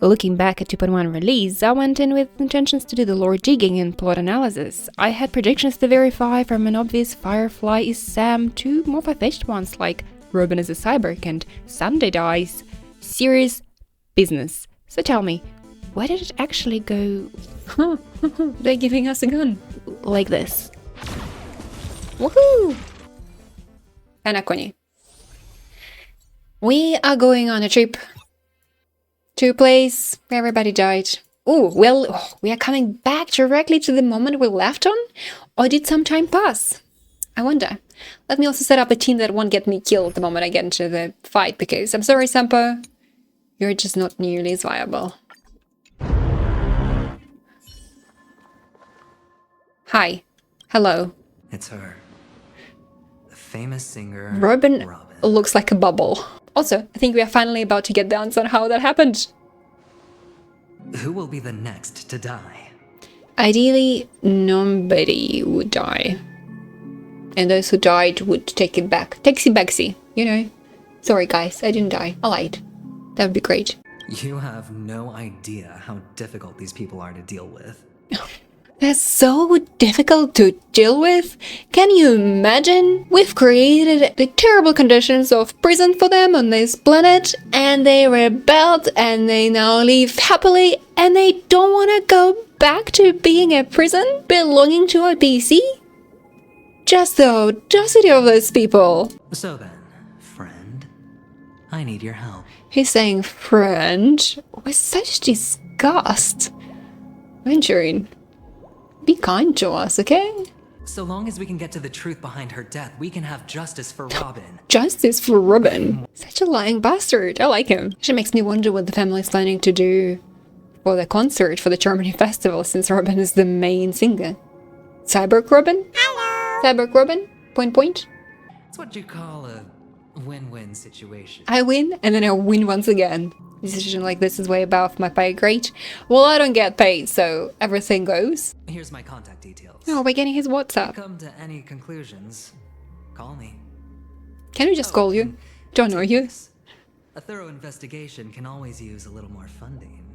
Looking back at 2.1 release, I went in with intentions to do the lore digging and plot analysis. I had predictions to verify, from an obvious Firefly is Sam to more far-fetched ones like Robin is a cyborg and Sunday dies. Serious business. So tell me, where did it actually go? They're giving us a gun. Like this. Woohoo! A na koni. We are going on a trip to a place where everybody died. Oh, well, we are coming back directly to the moment we left on? Or did some time pass? I wonder. Let me also set up a team that won't get me killed the moment I get into the fight, because I'm sorry, Sampo, you're just not nearly as viable. Hi. Hello. It's her. The famous singer Robin looks like a bubble. Also, I think we are finally about to get the answer on how that happened. Who will be the next to die? Ideally, nobody would die. And those who died would take it back. Taxi-backsy, you know. Sorry guys, I didn't die. I lied. That would be great. You have no idea how difficult these people are to deal with. They're so difficult to deal with. Can you imagine? We've created the terrible conditions of prison for them on this planet, and they rebelled, and they now live happily, and they don't want to go back to being a prison belonging to a PC? Just the audacity of those people. So then, friend, I need your help. He's saying friend with such disgust. Venturing. Be kind to us, okay? So long as we can get to the truth behind her death, we can have justice for Robin. Justice for Robin. Such a lying bastard. I like him. Actually makes me wonder what the family's planning to do for the concert for the Germany festival, since Robin is the main singer. Cyborg Robin? Hello. Cyborg Robin? Point. It's what you call a win-win situation. I win, and then I win once again. A decision like this is way above my pay grade. Well, I don't get paid, so everything goes. Here's my contact details. Oh, we're getting his If you WhatsApp. come to any conclusions, call me. Can we just call you? Don't know you. A thorough investigation can always use a little more funding.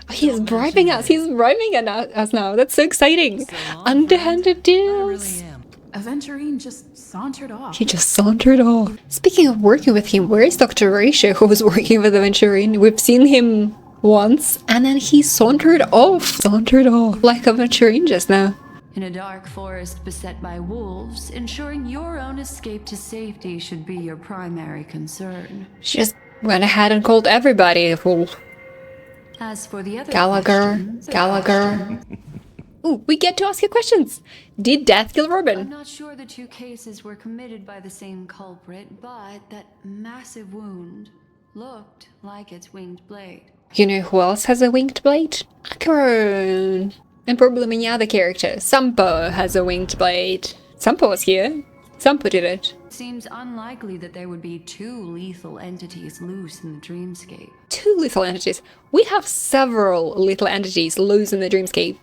Oh, he's bribing us. He's bribing us now. That's so exciting. Underhanded deals. I really am. Aventurine just sauntered off. He just sauntered off. Speaking of working with him, where is Dr. Ratio, who was working with Aventurine? We've seen him once, and then he sauntered off. Sauntered off. Like Aventurine just now. In a dark forest beset by wolves, ensuring your own escape to safety should be your primary concern. She just went ahead and called everybody a fool. As for the other Gallagher. questions, Ooh, we get to ask you questions. Did death kill I'm Robin? not sure the two cases were committed by the same culprit, but that massive wound looked like its winged blade. You know who else has a winged blade? Acheron. And probably many other characters. Sampo has a winged blade. Sampo was here. Sampo did it. It seems unlikely that there would be two lethal entities loose in the dreamscape. Two lethal entities. We have several lethal entities loose in the dreamscape.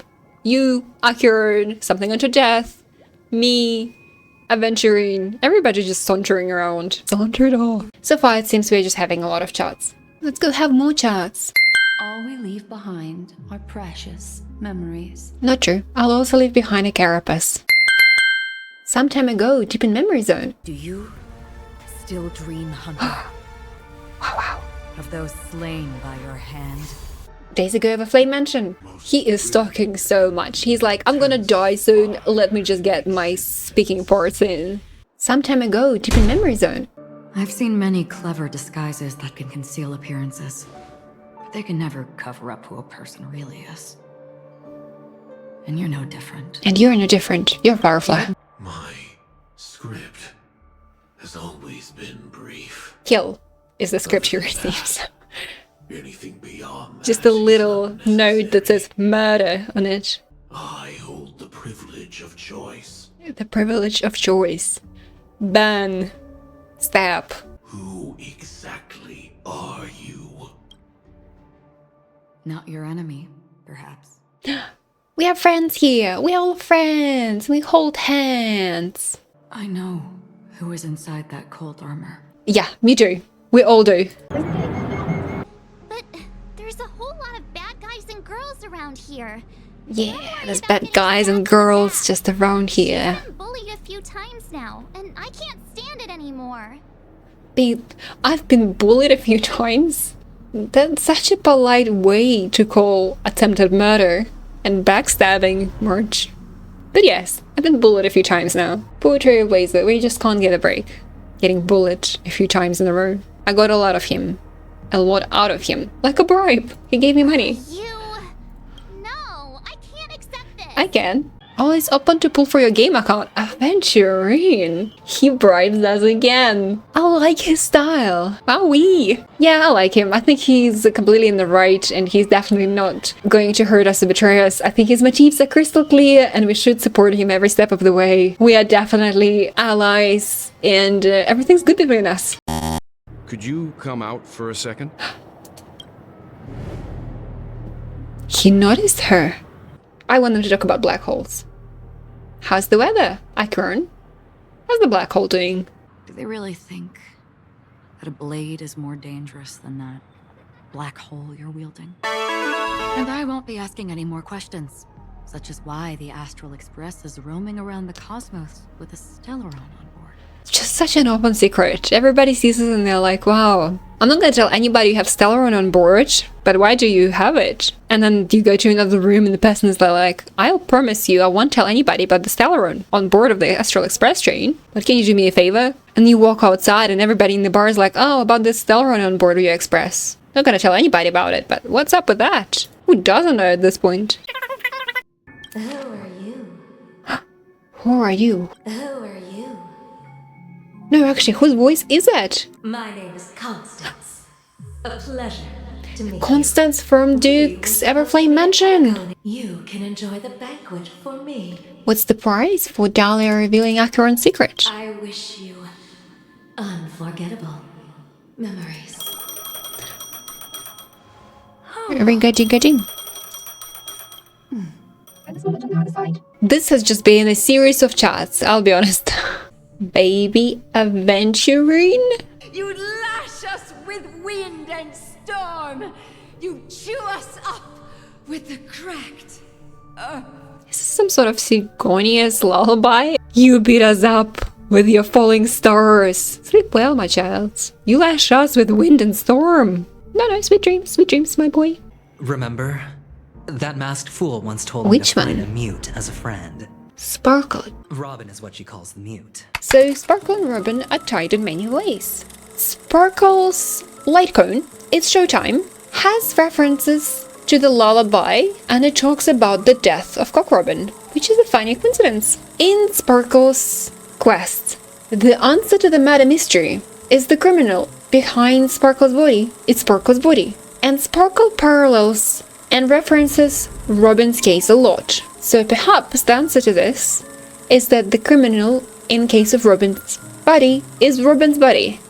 You, Acheron, something unto death, me, Aventurine, everybody just sauntering around. Sauntered off. So far it seems we're just having a lot of chats. Let's go have more chats. All we leave behind are precious memories. Not true. I'll also leave behind a carapace. Some time ago, deep in memory zone. Do you still dream, Hunter? Wow. Of those slain by your hand? Days ago of a flame mansion. He is stalking so much. He's like, I'm gonna die soon, let me just get my speaking parts in. Some time ago, deep in memory zone. I've seen many clever disguises that can conceal appearances, but they can never cover up who a person really is. And you're no different. And you're no different. You're Firefly. My script has always been brief. Kill is the script he receives. Anything beyond that Just a is little note that says murder on it. I hold the privilege of choice. The privilege of choice. Ban. Stab. Who exactly are you? Not your enemy, perhaps. We have friends here. We're all friends. We hold hands. I know who is inside that cold armor. Yeah, me too. We all do. But there's a whole lot of bad guys and girls around here. Yeah, there's bad guys and girls just around here. I've been bullied a few times now, and I can't stand it anymore. Babe, I've been bullied a few times. That's such a polite way to call attempted murder and backstabbing, March. But yes, I've been bullied a few times now. Poor Trailblazer, we just can't get a break. Getting bullied a few times in a row. I got a lot of him. A lot out of him. Like a bribe. He gave me money. No, I can't accept this. I can. Always open to pull for your game account. Aventurine. He bribes us again. I like his style. Wowee. Yeah, I like him. I think he's completely in the right and he's definitely not going to hurt us or betray us. I think his motives are crystal clear and we should support him every step of the way. We are definitely allies and everything's good between us. Could you come out for a second? He noticed her. I want them to talk about black holes. How's the weather, Acheron? How's the black hole doing? Do they really think that a blade is more dangerous than that black hole you're wielding? And I won't be asking any more questions, such as why the Astral Express is roaming around the cosmos with a Stellaron on board. It's just such an open secret. Everybody sees it and they're like, wow. I'm not gonna tell anybody you have Stellaron on board, but why do you have it? And then you go to another room and the person is like, I'll promise you I won't tell anybody about the Stellaron on board of the Astral Express train, but can you do me a favor? And you walk outside and everybody in the bar is like, oh, about this Stellaron on board of your Express. Not gonna tell anybody about it, but what's up with that? Who doesn't know at this point? Who are you? Who are you? Who are you? No, actually, whose voice is it? My name is Constance. A pleasure to meet Constance from Duke's Everflame Mansion. you. You can enjoy the banquet for me. What's the prize for Dahlia revealing Acheron's secret? I wish you unforgettable memories. Ring-a-ding-a-ding. This has just been a series of chats, I'll be honest. Baby Aventurine? You lash us with wind and storm. You chew us up with the cracked earth. Is this some sort of Sigonia's lullaby? You beat us up with your falling stars. Sleep well, my child. You lash us with wind and storm. No, sweet dreams, my boy. Remember? That masked fool once told me to find a mute as a friend. Sparkle. Robin is what she calls the mute. So Sparkle and Robin are tied in many ways. Sparkle's light cone, it's showtime, has references to the lullaby and it talks about the death of Cock Robin, which is a funny coincidence. In Sparkle's quest, the answer to the murder mystery is the criminal behind Sparkle's body. It's Sparkle's body. And Sparkle parallels and references Robin's case a lot. So perhaps the answer to this is that the criminal in case of Robin's body is Robin's body.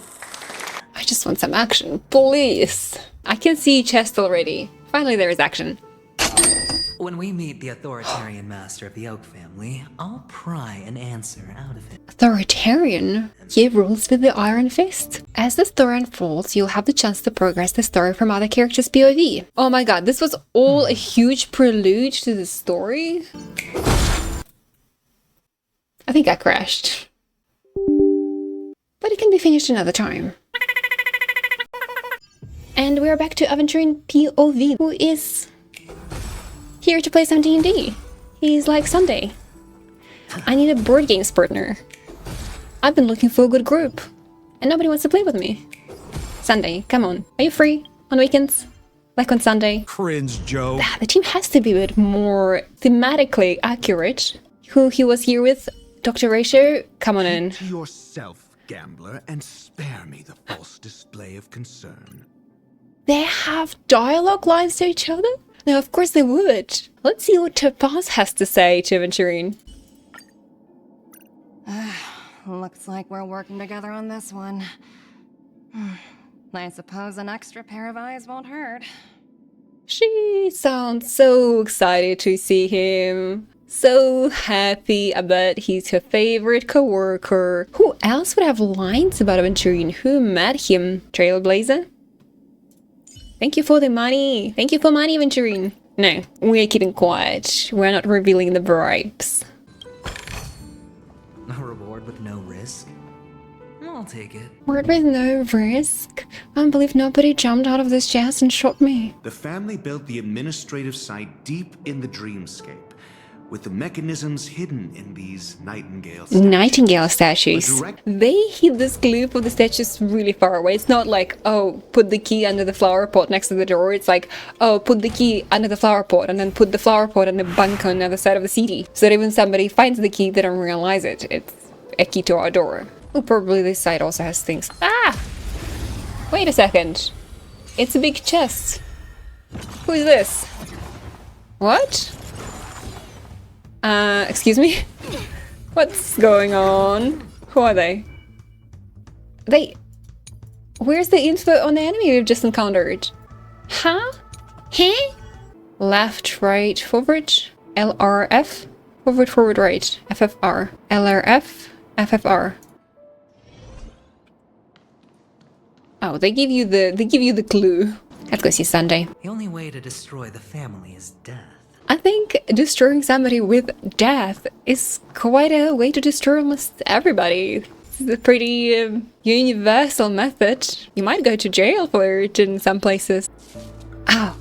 I just want some action, please. I can see chest already. Finally there is action. When we meet the authoritarian master of the Oak family, I'll pry an answer out of it. Authoritarian? He rules with the iron fist. As the story unfolds, you'll have the chance to progress the story from other characters' POV. Oh my god, this was all a huge prelude to the story? I think I crashed. But it can be finished another time. And we are back to Aventurine POV, who is here to play some D&D. He's like Sunday. I need a board games partner. I've been looking for a good group, and nobody wants to play with me. Sunday, come on. Are you free on weekends? Like on Sunday? Cringe, Joe. The team has to be a bit more thematically accurate. Who he was here with? Dr. Ratio? Come on in. To yourself, gambler, and spare me the false display of concern. They have dialogue lines to each other? No, of course they would. Let's see what Topaz has to say to Aventurine. Looks like we're working together on this one. I suppose an extra pair of eyes won't hurt. She sounds so excited to see him. So happy about he's her favorite coworker. Who else would have lines about Aventurine? Who met him? Trailblazer? Thank you for the money. Thank you for money, Venturine. No, we're keeping quiet. We're not revealing the bribes. A reward with no risk? I'll take it. Word with no risk? I believe nobody jumped out of this chest and shot me. The family built the administrative site deep in the dreamscape, with the mechanisms hidden in these Nightingale statues. They hid this clue for the statues really far away. It's not like, oh, put the key under the flower pot next to the door. It's like, oh, put the key under the flower pot and then put the flower pot in a bunker on the other side of the city. So that even somebody finds the key, they don't realize it. It's a key to our door. Well, probably this side also has things. Ah! Wait a second. It's a big chest. Who is this? What? Excuse me? What's going on? Who are they? Where's the info on the enemy we've just encountered? Huh? Huh? Left, right, forward. LRF. Forward, forward, right. FFR. LRF. FFR. Oh, they give you the clue. Let's go see Sunday. The only way to destroy the family is death. I think destroying somebody with death is quite a way to destroy almost everybody. It's a pretty universal method. You might go to jail for it in some places. Ow.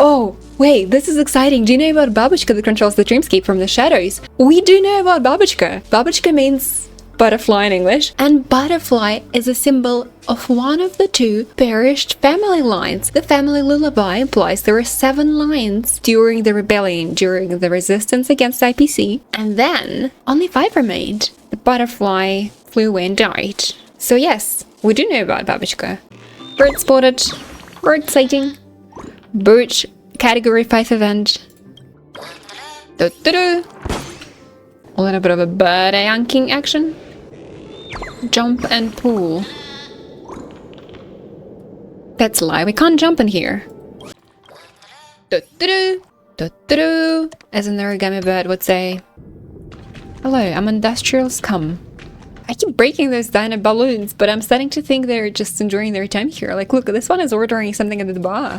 Oh, wait, this is exciting. Do you know about Babushka that controls the dreamscape from the shadows? We do know about Babushka. Babushka means butterfly in English, and butterfly is a symbol of one of the two perished family lines. The family lullaby implies there were 7 lines during the rebellion, during the resistance against IPC, and then only 5 remained. The butterfly flew away and died. So yes, we do know about Babushka. Bird spotted, bird sighting, bird category 5 event. A little bit of a bird yanking action. Jump and pull. That's a lie, we can't jump in here. As an origami bird would say. Hello, I'm industrial scum. I keep breaking those dino balloons, but I'm starting to think they're just enjoying their time here. Like, look, this one is ordering something at the bar.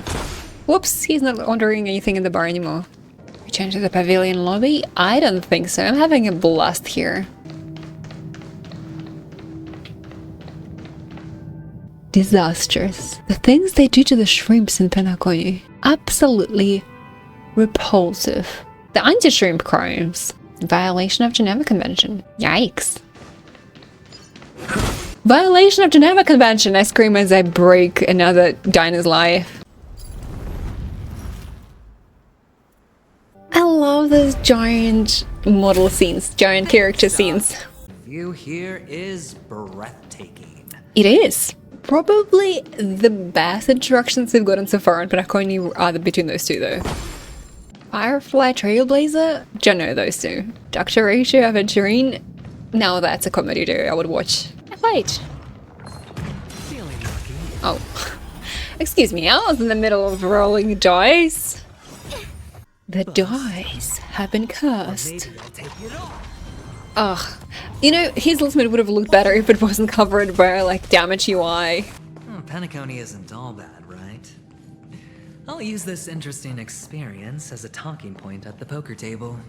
Whoops, he's not ordering anything in the bar anymore. Return to the pavilion lobby? I don't think so. I'm having a blast here. Disastrous. The things they do to the shrimps in Penacony. Absolutely repulsive. The anti-shrimp crimes. Violation of Geneva Convention. Yikes. Violation of Geneva Convention! I scream as I break another dino's life. I love those giant model scenes, giant character scenes. The view here is breathtaking. It is. Probably the best interactions we've gotten so far in Penacony are between those two though. Firefly Trailblazer? Don't know those two. Dr. Ratio Aventurine? Now that's a comedy duo I would watch. Wait. Oh. Excuse me, I was in the middle of rolling dice. The dice have been cursed. Ugh. You know, his ultimate would have looked better if it wasn't covered by, like, damage UI. Oh, Penacony isn't all bad, right? I'll use this interesting experience as a talking point at the poker table.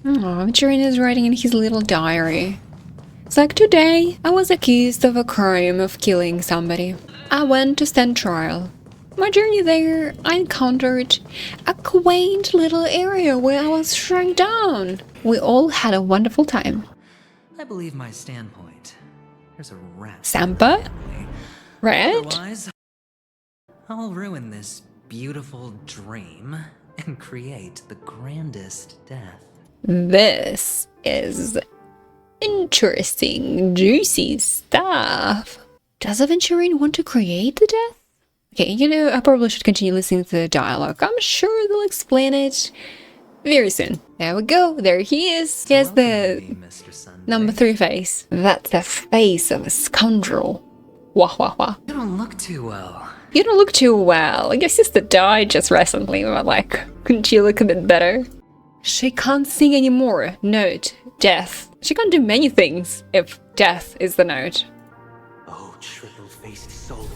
Oh, Venturine is writing in his little diary. It's like, today, I was accused of a crime of killing somebody. I went to stand trial. My journey there, I encountered a quaint little area where I was shrunk down. We all had a wonderful time. I believe my standpoint. There's a rat. Sampa? Rat? Otherwise, I'll ruin this beautiful dream and create the grandest death. This is interesting, juicy stuff. Does Venturine want to create the death? Okay, you know, I probably should continue listening to the dialogue. I'm sure they'll explain it very soon. There we go, there he is. Here's the number 3 face. That's the face of a scoundrel. Wah wah wah. You don't look too well. You don't look too well. Your sister died just recently, but like, couldn't you look a bit better? She can't sing anymore. Note, death. She can't do many things if death is the note. Oh, triple-faced soul,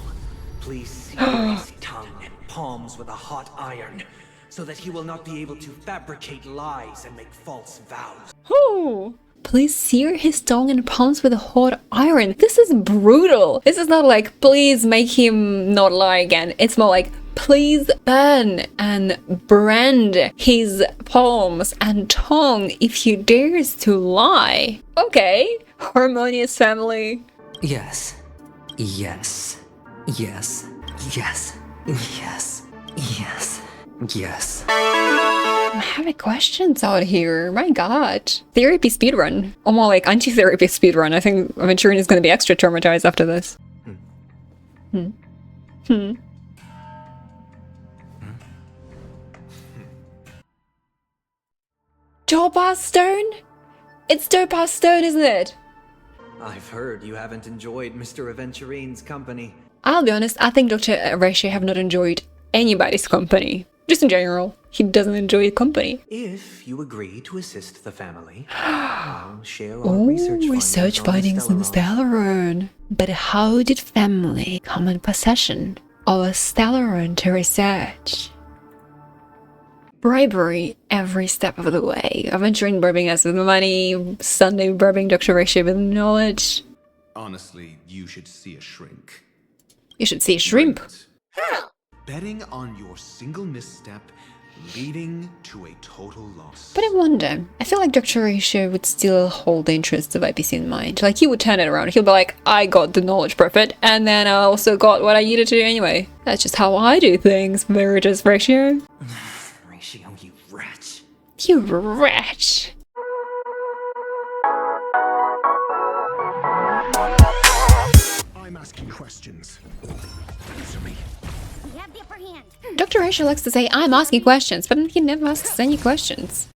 please see your tongue and palms with a hot iron, so that he will not be able to fabricate lies and make false vows. Oh. Please sear his tongue and palms with a hot iron. This is brutal. This is not like, please make him not lie again. It's more like, please burn and brand his palms and tongue if he dares to lie. Okay, harmonious family. Yes. Yes. Yes. Yes. Yes. Yes. Yes. I'm having questions out here. My god. Therapy speedrun. Or more like anti-therapy speedrun. I think Aventurine is going to be extra traumatized after this. Topaz Stone? It's Topaz Stone, isn't it? I've heard you haven't enjoyed Mr. Aventurine's company. I'll be honest, I think Dr. Ratio have not enjoyed anybody's company. Just in general, he doesn't enjoy company. If you agree to assist the family, I'll share our research findings in the Stellaron. But how did family come in possession of a Stellaron to research? Bribery every step of the way. Aventurine bribing us with money, Sunday bribing Dr. Ratio with knowledge. Honestly, you should see a shrink. You should see a shrimp. Betting on your single misstep leading to a total loss. But I wonder, I feel like Dr. Ratio would still hold the interests of IPC in mind. Like, he would turn it around. He'll be like, I got the knowledge profit, and then I also got what I needed to do anyway. That's just how I do things, Veritas Ratio. Ratio, you wretch. You wretch. I'm asking questions. Answer me. We have the upper hand. Dr. Ratio likes to say, I'm asking questions, but he never asks any questions.